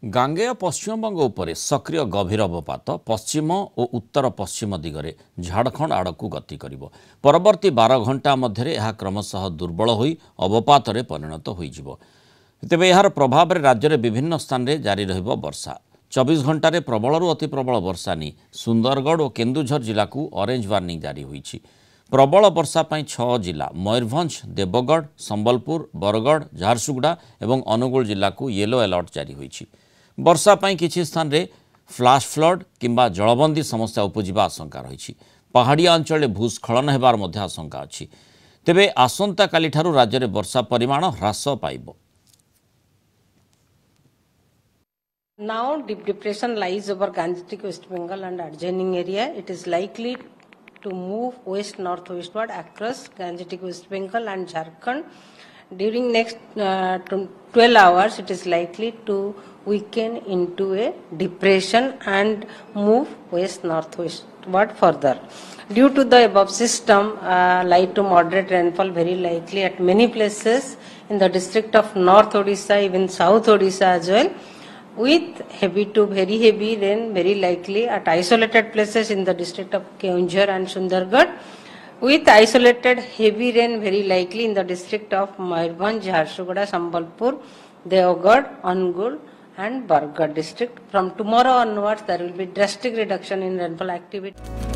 गांगेय पश्चिमबंग उपरे सक्रिय गभीर अवपात पश्चिम और उत्तर पश्चिम दिगरे झाड़खंड आड़क गति करिब। परवर्ती 12 घंटा मध्य यह क्रमशः दुर्बल होई अवपात रे परिणत होइजिब। तेबे यार प्रभाव राज्य में विभिन्न स्थान रे जारी रहिब वर्षा। 24 घंटे प्रबल अति प्रबल वर्षा नहीं सुंदरगढ़ और केन्दुझर जिला को ऑरेंज वार्निंग जारी होइछि। प्रबल वर्षा पर 6 जिला मयूरभंज, देवगढ़, संबलपुर, बरगढ़, झारसुगुड़ा और अनुगुल जिला को येलो अलर्ट जारी होइछि। वर्षा पर किसी स्थान रे फ्लाश फ्लड किंबा जलबंदी समस्या उपजिबा आशंका रही। पहाड़िया अंचल भूस्खलन हेबार मध्य आशंका अछि। तेबे आसंता काली ठारू राज्य में वर्षा परिमाण ह्रास पाइब। Now deep depression lies over Gangetic West Bengal and adjoining area. It is likely to move west northwestward across Gangetic West Bengal and Jharkhand. During next 12 hours, it is likely to weaken into a depression and move west northwestward further. Due to the above system, light to moderate rainfall very likely at many places in the district of North Odisha, even South Odisha as well, with heavy to very heavy rain very likely at isolated places in the district of Keonjhar and Sundargarh, with isolated heavy rain very likely in the district of Mayurbhanj, Jharsuguda, Sambalpur, Deogarh, Angul and Bargarh district. From tomorrow onwards, there will be drastic reduction in rainfall activity.